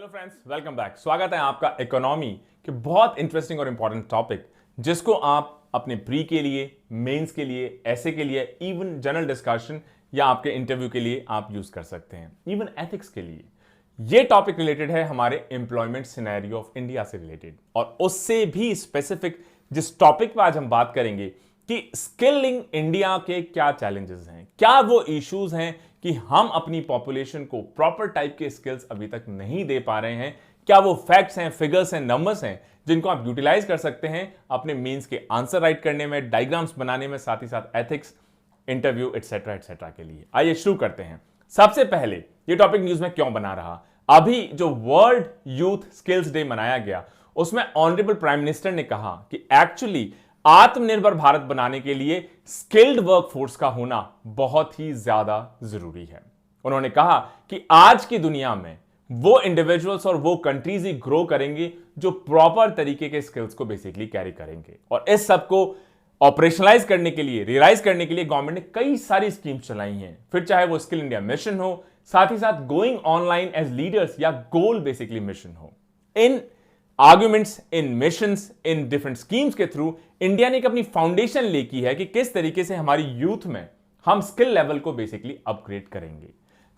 Hello friends, welcome back. स्वागत है आपका इकोनॉमी के बहुत इंटरेस्टिंग और इंपॉर्टेंट टॉपिक, जिसको आप अपने प्री के लिए, मेंस के लिए, ऐसे के लिए, इवन जनरल डिस्कशन या आपके इंटरव्यू के लिए आप यूज कर सकते हैं, इवन एथिक्स के लिए। यह टॉपिक रिलेटेड है हमारे एम्प्लॉयमेंट सिनेरियो ऑफ इंडिया से रिलेटेड, और उससे भी स्पेसिफिक जिस टॉपिक पर आज हम बात करेंगे कि स्किलिंग इंडिया के क्या चैलेंजेस हैं, क्या वो इश्यूज हैं कि हम अपनी पॉपुलेशन को प्रॉपर टाइप के स्किल्स अभी तक नहीं दे पा रहे हैं, क्या वो फैक्ट्स हैं, फिगर्स हैं, नंबर्स हैं जिनको आप यूटिलाइज कर सकते हैं अपने मेंस के आंसर राइट करने में, डायग्राम्स बनाने में, साथ ही साथ एथिक्स, इंटरव्यू एटसेट्रा एटसेट्रा के लिए। आइए शुरू करते हैं। सबसे पहले ये टॉपिक न्यूज में क्यों बना रहा, अभी जो वर्ल्ड यूथ स्किल्स डे मनाया गया उसमें ऑनरेबल प्राइम मिनिस्टर ने कहा कि एक्चुअली आत्मनिर्भर भारत बनाने के लिए स्किल्ड वर्कफोर्स का होना बहुत ही ज्यादा जरूरी है। उन्होंने कहा कि आज की दुनिया में वो इंडिविजुअल्स और वो कंट्रीज ही ग्रो करेंगे जो प्रॉपर तरीके के स्किल्स को बेसिकली कैरी करेंगे, और इस सब को ऑपरेशनलाइज करने के लिए, रियलाइज करने के लिए गवर्नमेंट ने कई सारी स्कीम्स चलाई हैं। फिर चाहे वो स्किल इंडिया मिशन हो, साथ ही साथ गोइंग ऑनलाइन एज लीडर्स या गोल बेसिकली मिशन हो। In arguments, in missions, in different schemes के थ्रू इंडिया ने एक अपनी फाउंडेशन लेकी है कि किस तरीके से हमारी यूथ में हम स्किल लेवल को बेसिकली अपग्रेड करेंगे।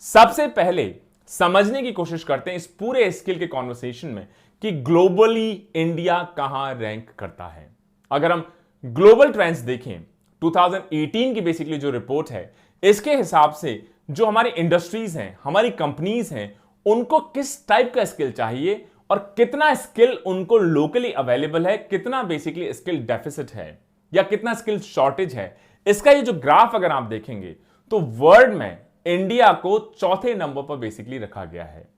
सबसे पहले समझने की कोशिश करते हैं इस पूरे स्किल के कॉन्वर्सेशन में कि ग्लोबली इंडिया कहां रैंक करता है। अगर हम ग्लोबल ट्रेंड्स देखें, 2018 की बेसिकली जो रिपोर्ट है, इसके हिसाब से जो हमारी इंडस्ट्रीज हैं, हमारी कंपनीज हैं, उनको किस टाइप का स्किल चाहिए और कितना स्किल उनको लोकली अवेलेबल है, कितना बेसिकली स्किल डेफिसिट है या कितना स्किल शॉर्टेज है, इसका ये जो ग्राफ अगर आप देखेंगे तो वर्ल्ड में इंडिया को चौथे नंबर पर बेसिकली रखा गया है।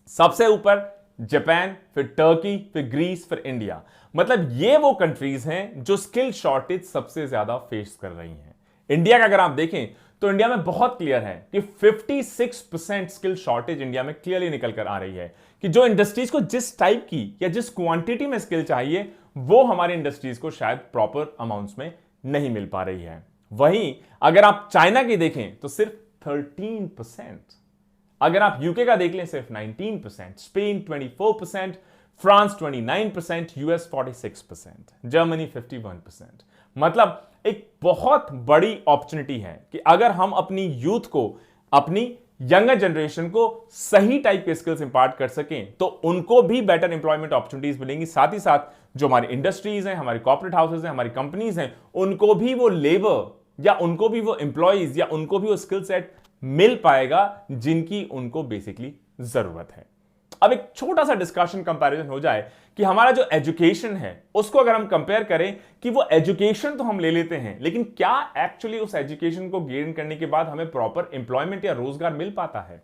सबसे ऊपर जापान, फिर टर्की, फिर ग्रीस, फिर इंडिया। मतलब ये वो कंट्रीज हैं जो स्किल शॉर्टेज सबसे ज्यादा फेस कर रही हैं। इंडिया का अगर आप देखें तो इंडिया में बहुत क्लियर है कि 56% स्किल शॉर्टेज इंडिया में क्लियरली निकल कर आ रही है कि जो इंडस्ट्रीज को जिस टाइप की या जिस क्वांटिटी में स्किल चाहिए वो हमारी इंडस्ट्रीज को शायद प्रॉपर अमाउंट्स में नहीं मिल पा रही है। वहीं अगर आप चाइना की देखें तो सिर्फ 13%, अगर आप यूके का देख लें सिर्फ 19%, स्पेन 24%, फ्रांस 29%, यूएस 46%, जर्मनी 51%। मतलब एक बहुत बड़ी अपॉर्चुनिटी है कि अगर हम अपनी यूथ को, अपनी यंगर जनरेशन को सही टाइप के स्किल्स इंपार्ट कर सकें तो उनको भी बेटर इंप्लॉयमेंट अपॉर्चुनिटीज मिलेंगी। साथ ही साथ जो हमारी इंडस्ट्रीज हैं, हमारी कॉर्पोरेट हाउसेज हैं, हमारी कंपनीज हैं, उनको भी वो लेबर या उनको भी वो एम्प्लॉयज या उनको भी वो स्किल सेट मिल पाएगा जिनकी उनको बेसिकली जरूरत है। अब एक छोटा सा डिस्कशन कंपैरिजन हो जाए कि हमारा जो एजुकेशन है उसको अगर हम कंपेयर करें कि वो एजुकेशन तो हम ले लेते हैं, लेकिन क्या एक्चुअली उस एजुकेशन को गेन करने के बाद हमें प्रॉपर एम्प्लॉयमेंट या रोजगार मिल पाता है।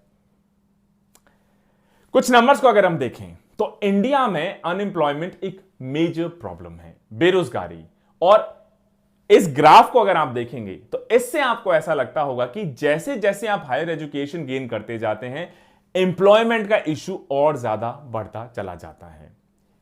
कुछ नंबर्स को अगर हम देखें तो इंडिया में अनएम्प्लॉयमेंट एक मेजर प्रॉब्लम है, बेरोजगारी। और इस ग्राफ को अगर आप देखेंगे तो इससे आपको ऐसा लगता होगा कि जैसे जैसे आप हायर एजुकेशन गेन करते जाते हैं, एम्प्लॉयमेंट का इशू और ज्यादा बढ़ता चला जाता है।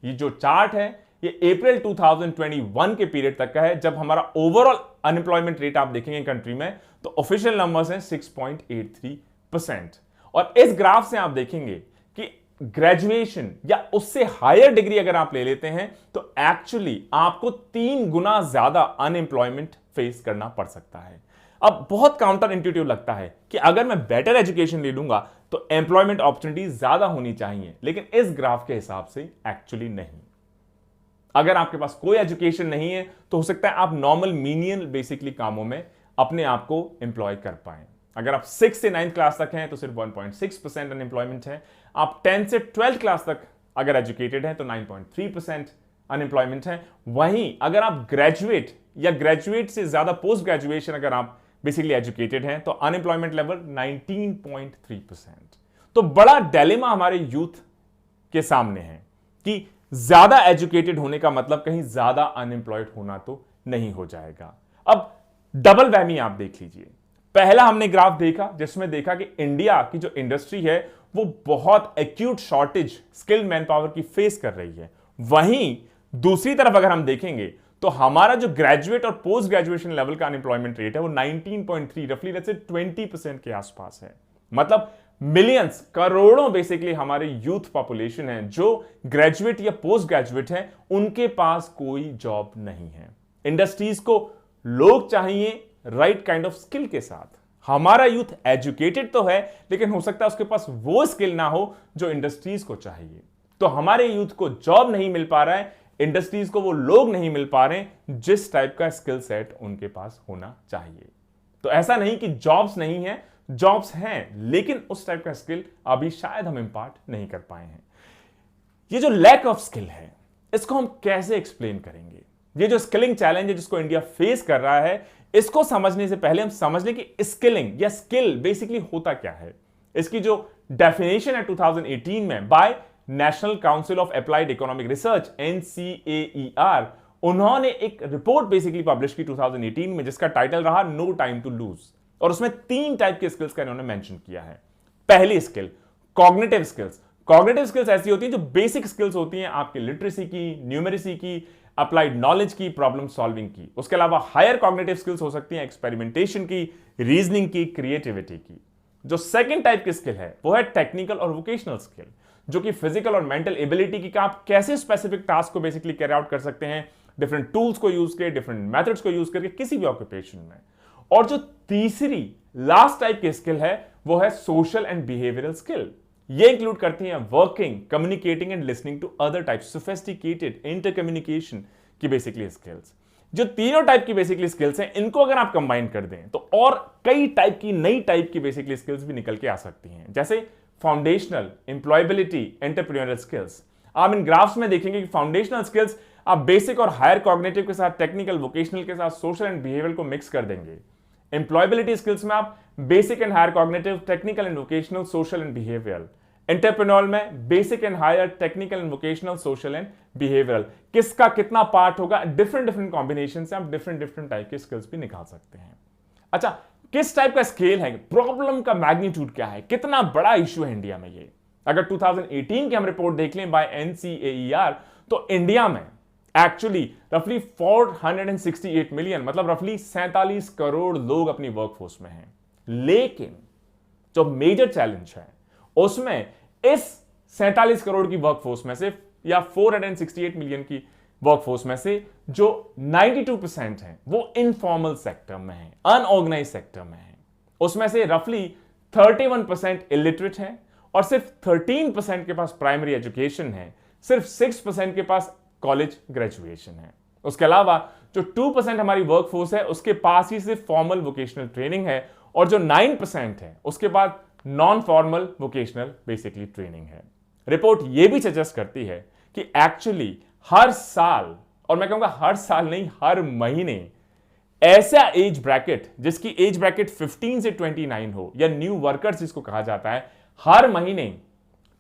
ये जो चार्ट है ये अप्रैल 2021 के पीरियड तक का है, जब हमारा ओवरऑल अनएम्प्लॉयमेंट रेट आप देखेंगे कंट्री में तो ऑफिशियल नंबर्स हैं 6.83%। और इस ग्राफ से आप देखेंगे कि ग्रेजुएशन या उससे हायर डिग्री अगर आप ले लेते हैं तो एक्चुअली आपको 3 गुना ज्यादा अनएम्प्लॉयमेंट फेस करना पड़ सकता है। अब बहुत काउंटर इंट्यूटिव लगता है कि अगर मैं बेटर एजुकेशन ले लूंगा तो एम्प्लॉयमेंट अपॉर्चुनिटी ज्यादा होनी चाहिए, लेकिन इस ग्राफ के हिसाब से एक्चुअली नहीं। अगर आपके पास कोई एजुकेशन नहीं है तो हो सकता है आप नॉर्मल मीनियल बेसिकली कामों में अपने आप को एम्प्लॉय कर पाए। अगर आप 6 से 9th क्लास तक हैं तो सिर्फ 1.6% अनएम्प्लॉयमेंट है। आप 10 से 12th क्लास तक अगर एजुकेटेड हैं तो 9.3% अनएम्प्लॉयमेंट है। वहीं अगर आप ग्रेजुएट या ग्रेजुएट से ज्यादा पोस्ट ग्रेजुएशन अगर आप बेसिकली एजुकेटेड हैं तो अनएम्प्लॉयमेंट लेवल 19.3%। तो बड़ा डिलेमा हमारे यूथ के सामने है कि ज्यादा एजुकेटेड होने का मतलब कहीं ज्यादा अनएम्प्लॉयड होना तो नहीं हो जाएगा। अब डबल वहमी आप देख लीजिए। पहला हमने ग्राफ देखा जिसमें देखा कि इंडिया की जो इंडस्ट्री है वो बहुत acute shortage skilled man power की फेस कर रही है। वहीं दूसरी तरफ अगर हम देखेंगे तो हमारा जो ग्रेजुएट और पोस्ट ग्रेजुएशन लेवल का अनएम्प्लॉयमेंट रेट है वो 19.3, रफली लेट्स से 20% के आसपास है। मतलब मिलियंस, करोड़ों बेसिकली हमारे यूथ पॉपुलेशन है जो ग्रेजुएट या पोस्ट ग्रेजुएट है, उनके पास कोई जॉब नहीं है। इंडस्ट्रीज को लोग चाहिए राइट काइंड ऑफ स्किल के साथ। हमारा यूथ एजुकेटेड तो है, लेकिन हो सकता है उसके पास वो स्किल ना हो जो इंडस्ट्रीज को चाहिए। तो हमारे यूथ को जॉब नहीं मिल पा रहा है, इंडस्ट्रीज को वो लोग नहीं मिल पा रहे जिस टाइप का स्किल सेट उनके पास होना चाहिए। तो ऐसा नहीं कि जॉब्स नहीं है, जॉब्स हैं, लेकिन उस टाइप का स्किल अभी शायद हम इंपार्ट नहीं कर पाए हैं। ये जो लैक ऑफ स्किल है, इसको हम कैसे एक्सप्लेन करेंगे? ये जो स्किलिंग चैलेंज है जिसको इंडिया फेस कर रहा है, इसको समझने से पहले हम समझ लें कि स्किलिंग या स्किल बेसिकली होता क्या है। इसकी जो डेफिनेशन है 2018 में by national council of applied economic research NCAER, उन्होंने एक रिपोर्ट बेसिकली पब्लिश की 2018 में जिसका टाइटल रहा नो टाइम टू लूज, और उसमें 3 टाइप के स्किल्स का इन्होंने मेंशन किया है। पहली skill cognitive skills. Cognitive skills ऐसी होती हैं जो बेसिक स्किल्स होती हैं आपकी लिटरेसी की, न्यूमेरेसी की, अप्लाइड नॉलेज की, प्रॉब्लम सॉल्विंग की। उसके अलावा हायर कॉग्निटिव स्किल्स हो सकती हैं एक्सपेरिमेंटेशन की, रीजनिंग की, क्रिएटिविटी की। जो सेकंड टाइप की स्किल है वो है टेक्निकल और वोकेशनल स्किल, जो कि फिजिकल और मेंटल एबिलिटी की आप कैसे स्पेसिफिक टास्क को बेसिकली कैरी आउट कर सकते हैं डिफरेंट टूल्स को यूज करके, डिफरेंट मेथड्स को यूज करके किसी भी ऑक्यूपेशन में। और जो तीसरी लास्ट टाइप की स्किल है वो है सोशल एंड बिहेवियरल स्किल। ये इंक्लूड करती हैं working, communicating and listening to other type, sophisticated intercommunication की बेसिकली स्किल्स। जो तीनों टाइप की बेसिकली स्किल्स हैं, इनको अगर आप कंबाइन कर दें तो और कई टाइप की नई टाइप की बेसिकली स्किल्स भी निकल के आ सकती हैं, जैसे फाउंडेशनल, एम्प्लॉयबिलिटी, एंटरप्रेन्योरियल स्किल्स। आप इन ग्राफ्स में देखेंगे कि फाउंडेशनल स्किल्स आप बेसिक और हायर कॉग्निटिव के साथ, टेक्निकल, वोकेशनल के साथ सोशल एंड बिहेवियरल को मिक्स कर देंगे। एम्प्लॉयबिलिटी स्किल्स में आप basic and higher cognitive, technical and vocational, social and behavioural. Entrepreneur में basic and higher, technical and vocational, social and behavioural. किसका कितना पार्ट होगा, डिफरेंट कॉम्बिनेशन से आप डिफरेंट टाइप के स्किल्स भी निकाल सकते हैं। अच्छा, किस टाइप का स्केल है, प्रॉब्लम का मैग्नीट्यूड क्या है, कितना बड़ा इश्यू है इंडिया में ये? अगर 2018 की हम रिपोर्ट देख लें बाय NCAER, तो इंडिया में एक्चुअली रफली 468 मिलियन, मतलब रफली 47 करोड़ लोग अपनी वर्कफोर्स में हैं। लेकिन जो मेजर चैलेंज है उसमें इस 47 करोड़ की वर्कफोर्स में से या 468 मिलियन की वर्कफोर्स में से जो 92% है वो इनफॉर्मल सेक्टर में है, अनऑर्गेनाइज सेक्टर में है। उसमें से रफली 31% इलिटरेट है और सिर्फ 13% के पास प्राइमरी एजुकेशन है, सिर्फ 6% के पास कॉलेज ग्रेजुएशन है। उसके अलावा जो 2% हमारी वर्कफोर्स है उसके पास ही सिर्फ फॉर्मल वोकेशनल ट्रेनिंग है, और जो 9% है उसके बाद non formal vocational basically training है। रिपोर्ट यह भी सजेस्ट करती है कि एक्चुअली हर साल, और मैं कहूंगा हर साल नहीं, हर महीने ऐसा एज ब्रैकेट जिसकी एज ब्रैकेट 15 से 29 हो, या न्यू वर्कर्स जिसको कहा जाता है, हर महीने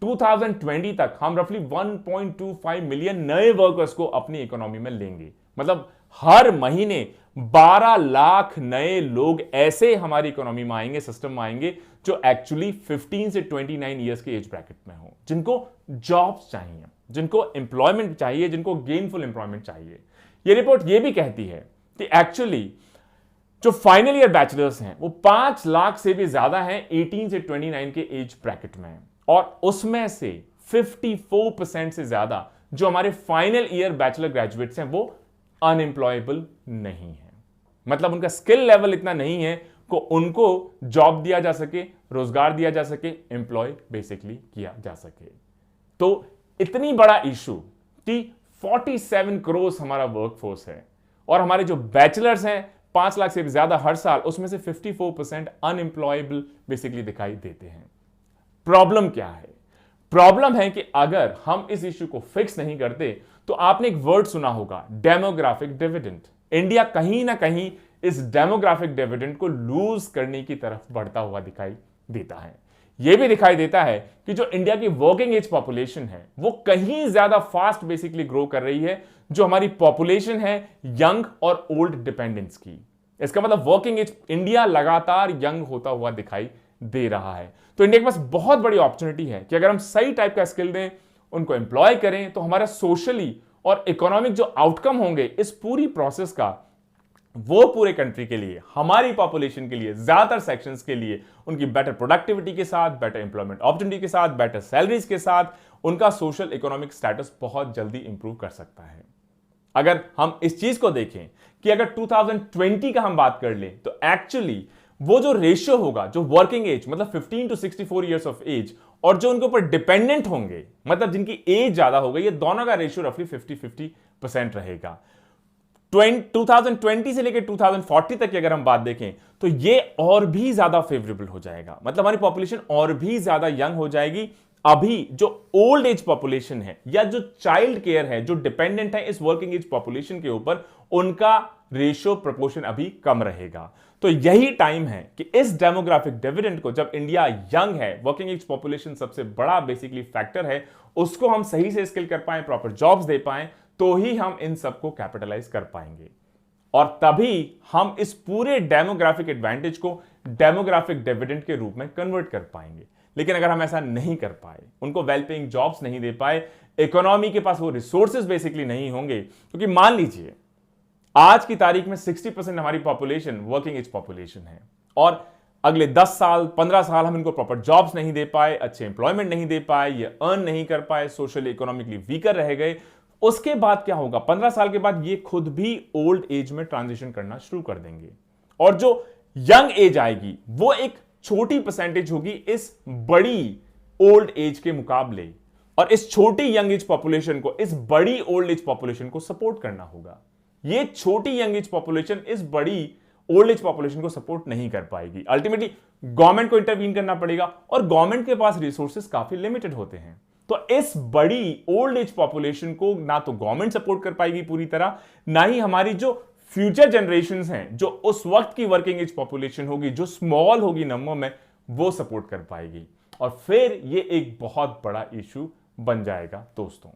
2020 तक हम रफली 1.25 मिलियन नए वर्कर्स को अपनी इकोनॉमी में लेंगे। मतलब हर महीने 12 लाख नए लोग ऐसे हमारी इकोनॉमी में आएंगे, सिस्टम में आएंगे, जो एक्चुअली 15 से 29 ईयर्स के एज ब्रैकेट में हो, जिनको जॉब्स चाहिए, जिनको एम्प्लॉयमेंट चाहिए, जिनको गेनफुल एम्प्लॉयमेंट चाहिए। ये रिपोर्ट ये भी कहती है कि एक्चुअली जो फाइनल ईयर बैचलर्स हैं वो 5 लाख से भी ज्यादा हैं 18 से 29 के एज ब्रैकेट में, और उसमें से 54% से ज्यादा जो हमारे फाइनल ईयर बैचलर ग्रेजुएट्स हैं वो अनएम्प्लॉयबल नहीं है। मतलब उनका स्किल लेवल इतना नहीं है को उनको जॉब दिया जा सके, रोजगार दिया जा सके, एम्प्लॉय बेसिकली किया जा सके। तो इतनी बड़ा इशू कि 47 करोड़ हमारा वर्कफोर्स है, और हमारे जो बैचलर्स हैं 5 लाख से भी ज्यादा हर साल, उसमें से 54% अनएम्प्लॉयबल बेसिकली दिखाई देते हैं। प्रॉब्लम क्या है? प्रॉब्लम है कि अगर हम इस इश्यू को फिक्स नहीं करते, तो आपने एक वर्ड सुना होगा, डेमोग्राफिक डिविडेंड। इंडिया कहीं ना कहीं इस डेमोग्राफिक डिविडेंड को लूज करने की तरफ बढ़ता हुआ दिखाई देता है। यह भी दिखाई देता है कि जो इंडिया की वर्किंग एज पॉपुलेशन है वो कहीं ज्यादा फास्ट बेसिकली ग्रो कर रही है, जो हमारी पॉपुलेशन है यंग और ओल्ड डिपेंडेंस की। इसका मतलब वर्किंग एज इंडिया लगातार यंग होता हुआ दिखाई दे रहा है। तो इंडिया के पास बहुत बड़ी अपॉर्चुनिटी है कि अगर हम सही टाइप का स्किल दें, उनको एम्प्लॉय करें, तो हमारा सोशली और इकोनॉमिक जो आउटकम होंगे इस पूरी प्रोसेस का, वो पूरे कंट्री के लिए, हमारी पॉपुलेशन के लिए, ज्यादातर सेक्शंस के लिए उनकी बेटर प्रोडक्टिविटी के साथ, बेटर एम्प्लॉयमेंट अपॉर्चुनिटी के साथ, बेटर सैलरीज के साथ उनका सोशल इकोनॉमिक स्टेटस बहुत जल्दी इंप्रूव कर सकता है। अगर हम इस चीज को देखें कि अगर 2020 का हम बात कर लें तो एक्चुअली वो जो रेशियो होगा, जो वर्किंग एज मतलब 15 to 64 इयर्स ऑफ एज और जो उनके ऊपर डिपेंडेंट होंगे मतलब जिनकी एज ज्यादा हो गई, ये दोनों का रेशियो रफली 50-50% रहेगा। 2020 से लेकर 2040 तक की अगर हम बात देखें तो ये और भी ज्यादा फेवरेबल हो जाएगा, मतलब हमारी पॉपुलेशन और भी ज्यादा यंग हो जाएगी। अभी जो ओल्ड एज पॉपुलेशन है या जो चाइल्ड केयर है, जो डिपेंडेंट है इस वर्किंग एज पॉपुलेशन के ऊपर, उनका रेशियो प्रोपोर्शन अभी कम रहेगा। तो यही टाइम है कि इस डेमोग्राफिक डिविडेंड को, जब इंडिया यंग है, वर्किंग एज पॉपुलेशन सबसे बड़ा बेसिकली फैक्टर है, उसको हम सही से स्किल कर पाए, प्रॉपर जॉब्स दे पाए, तो ही हम इन सबको कैपिटलाइज कर पाएंगे और तभी हम इस पूरे डेमोग्राफिक एडवांटेज को डेमोग्राफिक डिविडेंड के रूप में कन्वर्ट कर पाएंगे। लेकिन अगर हम ऐसा नहीं कर पाए, उनको वेल पेइंग जॉब्स नहीं दे पाए, इकोनॉमी के पास वो रिसोर्सेज बेसिकली नहीं होंगे, क्योंकि मान लीजिए आज की तारीख में 60% हमारी पॉपुलेशन वर्किंग एज पॉपुलेशन है और अगले 10 साल 15 साल हम इनको प्रॉपर जॉब्स नहीं दे पाए, अच्छे एम्प्लॉयमेंट नहीं दे पाए, ये अर्न नहीं कर पाए, सोशली इकोनॉमिकली वीकर रह गए, उसके बाद क्या होगा? 15 साल के बाद ये खुद भी ओल्ड एज में ट्रांजिशन करना शुरू कर देंगे और जो यंग एज आएगी वो एक छोटी परसेंटेज होगी इस बड़ी ओल्ड एज के मुकाबले, और इस छोटी यंग एज पॉपुलेशन को इस बड़ी ओल्ड एज पॉपुलेशन को सपोर्ट करना होगा। ये छोटी यंग एज पॉपुलेशन इस बड़ी ओल्ड एज पॉपुलेशन को सपोर्ट नहीं कर पाएगी। अल्टीमेटली गवर्नमेंट को इंटरवीन करना पड़ेगा और गवर्नमेंट के पास रिसोर्सेज काफी लिमिटेड होते हैं। तो इस बड़ी ओल्ड एज पॉपुलेशन को ना तो गवर्नमेंट सपोर्ट कर पाएगी पूरी तरह, ना ही हमारी जो फ्यूचर जनरेशंस हैं, जो उस वक्त की वर्किंग एज पॉपुलेशन होगी, जो स्मॉल होगी नंबर में, वो सपोर्ट कर पाएगी और फिर ये एक बहुत बड़ा इशू बन जाएगा दोस्तों।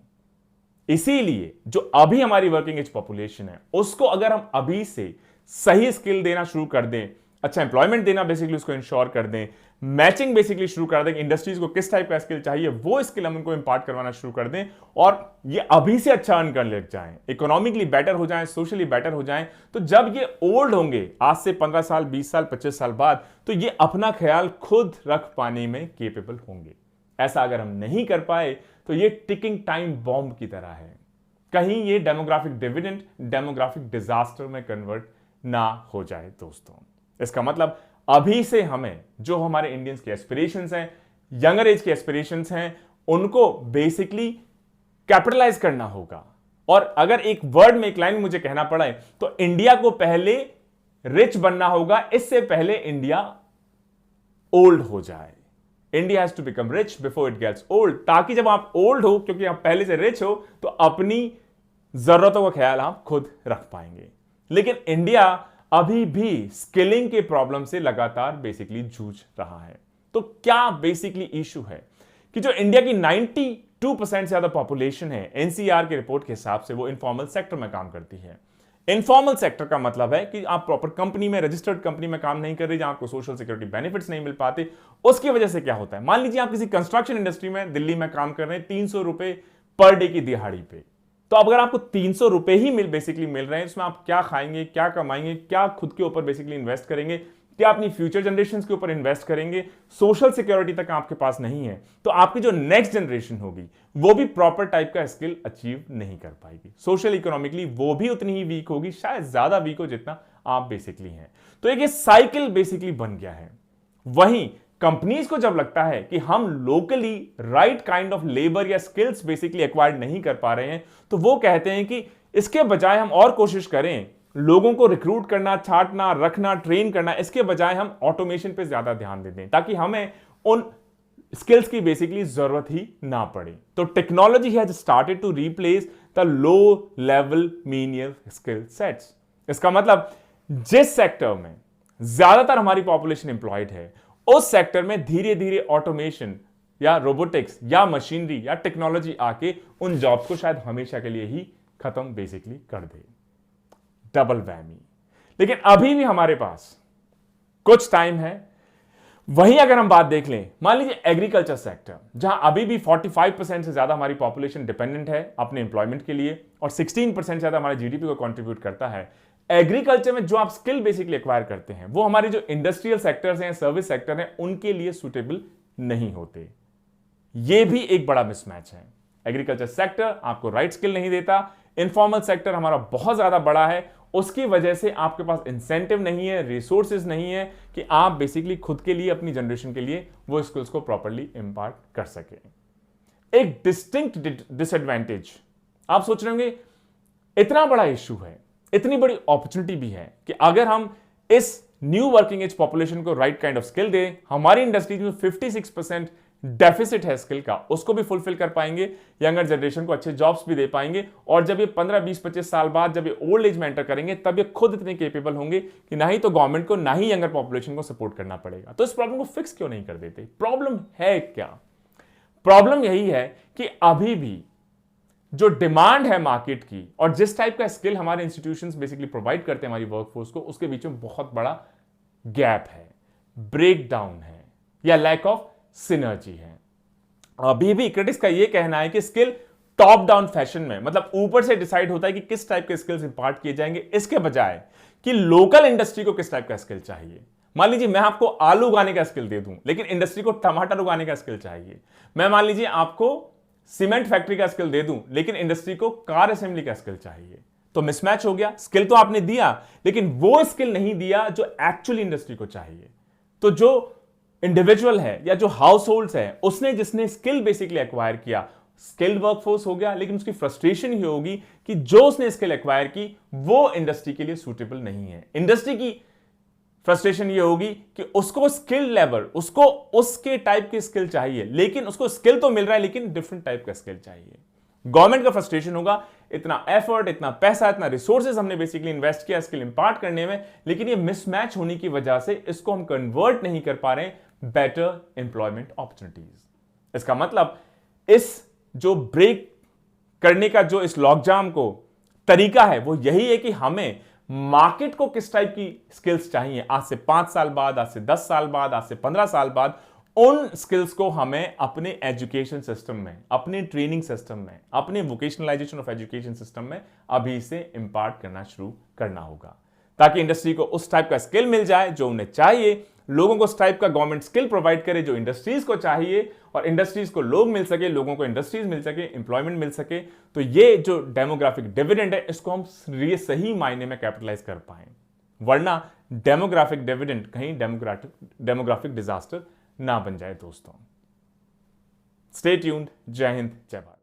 इसीलिए जो अभी हमारी वर्किंग एज पॉपुलेशन है उसको अगर हम अभी से सही स्किल देना शुरू कर दें, अच्छा एम्प्लॉयमेंट देना बेसिकली उसको इंश्योर कर दें, मैचिंग बेसिकली शुरू कर दें, इंडस्ट्रीज को किस टाइप का स्किल चाहिए वो स्किल हम उनको इंपार्ट करवाना शुरू कर दें और ये अभी से अच्छा अर्न कर लग जाएं, इकोनॉमिकली बेटर हो जाएं, सोशली बेटर हो जाएं, तो जब ये ओल्ड होंगे आज से 15 साल 20 साल 25 साल बाद, तो ये अपना ख्याल खुद रख पाने में केपेबल होंगे। ऐसा अगर हम नहीं कर पाए तो ये टिकिंग टाइम बॉम्ब की तरह है, कहीं ये डेमोग्राफिक डिविडेंड डेमोग्राफिक डिजास्टर में कन्वर्ट ना हो जाए दोस्तों। इसका मतलब अभी से हमें जो हमारे इंडियंस की एस्पिरेशंस हैं, यंगर एज की एस्पिरेशंस हैं, उनको बेसिकली कैपिटलाइज करना होगा। और अगर एक वर्ड में, एक लाइन में मुझे कहना पड़ा है तो इंडिया को पहले रिच बनना होगा, इससे पहले इंडिया ओल्ड हो जाए। India has to become rich before it gets old, ताकि जब आप ओल्ड हो, क्योंकि आप पहले से रिच हो, तो अपनी जरूरतों का ख्याल आप खुद रख पाएंगे। लेकिन इंडिया अभी भी स्किलिंग के प्रॉब्लम से लगातार बेसिकली जूझ रहा है। तो क्या बेसिकली इशू है कि जो इंडिया की 92% से ज्यादा पॉपुलेशन है, एनसीआर के रिपोर्ट के हिसाब से वो इनफॉर्मल सेक्टर में काम करती है। इनफॉर्मल सेक्टर का मतलब है कि आप प्रॉपर कंपनी में, रजिस्टर्ड कंपनी में काम नहीं कर रहे, जहां आपको सोशल सिक्योरिटी बेनिफिट्स नहीं मिल पाते। उसकी वजह से क्या होता है, मान लीजिए आप किसी कंस्ट्रक्शन इंडस्ट्री में दिल्ली में काम कर रहे हैं 300 रुपए पर डे की दिहाड़ी पे, तो अब अगर आपको 300 रुपए ही बेसिकली मिल रहे हैं, इसमें आप क्या खाएंगे, क्या कमाएंगे, क्या खुद के ऊपर बेसिकली इन्वेस्ट करेंगे, क्या अपनी फ्यूचर जनरेशन के ऊपर इन्वेस्ट करेंगे? सोशल सिक्योरिटी तक आपके पास नहीं है, तो आपकी जो नेक्स्ट जनरेशन होगी वो भी प्रॉपर टाइप का स्किल अचीव नहीं कर पाएगी। सोशल इकोनॉमिकली वो भी उतनी ही वीक होगी, शायद ज्यादा वीक हो जितना आप बेसिकली हैं। तो एक साइकिल बेसिकली बन गया है। वहीं कंपनीज को जब लगता है कि हम locally right kind of labour या स्किल्स बेसिकली एक्वायर्ड नहीं कर पा रहे हैं, तो वो कहते हैं कि इसके बजाय हम और कोशिश करें लोगों को रिक्रूट करना, छांटना, रखना, ट्रेन करना, इसके बजाय हम ऑटोमेशन पे ज्यादा ध्यान दे दें, ताकि हमें उन स्किल्स की बेसिकली जरूरत ही ना पड़े। तो technology has started to replace the low level menial skill sets. इसका मतलब जिस सेक्टर में ज्यादातर हमारी पॉपुलेशन एम्प्लॉयड है, उस सेक्टर में धीरे धीरे ऑटोमेशन या रोबोटिक्स या मशीनरी या टेक्नोलॉजी आके उन जॉब्स को शायद हमेशा के लिए ही खत्म बेसिकली कर दे। Double whammy. लेकिन अभी भी हमारे पास कुछ टाइम है। वहीं अगर हम बात देख लें, मान लीजिए एग्रीकल्चर सेक्टर, जहां अभी भी 45% से ज्यादा हमारी पॉपुलेशन डिपेंडेंट है अपने एम्प्लॉयमेंट के लिए और 16% से ज्यादा हमारे जीडीपी को कंट्रीब्यूट करता है, एग्रीकल्चर में जो आप स्किल बेसिकली एक्वायर करते हैं वो हमारे जो इंडस्ट्रियल सेक्टर्स हैं, सर्विस सेक्टर हैं, उनके लिए सुटेबल नहीं होते। ये भी एक बड़ा मिसमैच है। एग्रीकल्चर सेक्टर आपको राइट स्किल नहीं देता, इनफॉर्मल सेक्टर हमारा बहुत ज्यादा बड़ा है, उसकी वजह से आपके पास इंसेंटिव नहीं है, रिसोर्सेज नहीं है कि आप बेसिकली खुद के लिए, अपनी जनरेशन के लिए वो स्किल्स को प्रॉपरली इंपार्ट कर सके। एक डिस्टिंक्ट डिसएडवांटेज, आप सोच रहे होंगे इतना बड़ा इश्यू है, इतनी बड़ी अपॉर्चुनिटी भी है कि अगर हम इस न्यू वर्किंग एज पॉपुलेशन को राइट काइंड ऑफ स्किल दें, हमारी इंडस्ट्रीज में 56% डेफिसिट है स्किल का, उसको भी फुलफिल कर पाएंगे, यंगर जनरेशन को अच्छे जॉब्स भी दे पाएंगे, और जब ये 15, 20, 25 साल बाद जब ये ओल्ड एज में एंटर करेंगे तब ये खुद इतने केपेबल होंगे कि ना ही तो गवर्नमेंट को ना ही यंगर पॉपुलेशन को सपोर्ट करना पड़ेगा। तो इस प्रॉब्लम को फिक्स क्यों नहीं कर देते? प्रॉब्लम है क्या? प्रॉब्लम यही है कि अभी भी जो डिमांड है मार्केट की और जिस टाइप का स्किल हमारे इंस्टीट्यूशंस बेसिकली प्रोवाइड करते हैं हमारी वर्कफोर्स को, उसके बीच में बहुत बड़ा गैप है, ब्रेक डाउन है, या लैक ऑफ सिनर्जी है। अभी भी क्रिटिक्स का यह कहना है कि स्किल टॉप डाउन फैशन में, मतलब ऊपर से डिसाइड होता है कि किस टाइप के स्किल्स इंपार्ट किए जाएंगे, इसके बजाय कि लोकल इंडस्ट्री को किस टाइप का स्किल चाहिए। मान लीजिए मैं आपको आलू उगाने का स्किल दे दूं, लेकिन इंडस्ट्री को टमाटर उगाने का स्किल चाहिए। मैं मान लीजिए आपको सीमेंट फैक्ट्री का स्किल दे दूं, लेकिन इंडस्ट्री को कार असेंबली का स्किल चाहिए, तो मिसमैच हो गया। स्किल तो आपने दिया, लेकिन वो स्किल नहीं दिया जो एक्चुअली इंडस्ट्री को चाहिए। तो जो इंडिविजुअल है या जो हाउस होल्ड है, उसने जिसने स्किल बेसिकली एक्वायर किया, स्किल्ड वर्कफोर्स हो गया, लेकिन उसकी फ्रस्ट्रेशन ही होगी कि जो उसने स्किल एक्वायर की वो इंडस्ट्री के लिए सूटेबल नहीं है। इंडस्ट्री की फ्रस्ट्रेशन ये होगी कि उसको स्किल लेवल, उसको उसके टाइप की स्किल चाहिए, लेकिन उसको स्किल तो मिल रहा है लेकिन डिफरेंट टाइप का स्किल चाहिए। गवर्नमेंट का फ्रस्ट्रेशन होगा, इतना एफर्ट, इतना पैसा, इतना रिसोर्सेज हमने बेसिकली इन्वेस्ट किया स्किल इंपार्ट करने में, लेकिन ये मिसमैच होने की वजह से इसको हम कन्वर्ट नहीं कर पा रहे बेटर एम्प्लॉयमेंट अपॉर्चुनिटीज। इसका मतलब इस जो ब्रेक करने का जो इस लॉकजाम को तरीका है वो यही है कि हमें मार्केट को किस टाइप की स्किल्स चाहिए, आज से 5 साल बाद, आज से 10 साल बाद, आज से 15 साल बाद, उन स्किल्स को हमें अपने एजुकेशन सिस्टम में, अपने ट्रेनिंग सिस्टम में, अपने वोकेशनलाइजेशन ऑफ एजुकेशन सिस्टम में अभी से इंपार्ट करना शुरू करना होगा, ताकि इंडस्ट्री को उस टाइप का स्किल मिल जाए जो उन्हें चाहिए, लोगों को उस टाइप का गवर्नमेंट स्किल प्रोवाइड करे जो इंडस्ट्रीज को चाहिए, और इंडस्ट्रीज को लोग मिल सके, लोगों को इंडस्ट्रीज मिल सके, एम्प्लॉयमेंट मिल सके। तो ये जो डेमोग्राफिक डिविडेंड है, इसको हम सही मायने में कैपिटलाइज कर पाए, वरना डेमोग्राफिक डिविडेंड कहीं डेमोग्राफिक डिजास्टर ना बन जाए। दोस्तों, स्टे ट्यून्ड। जय हिंद, जय भारत।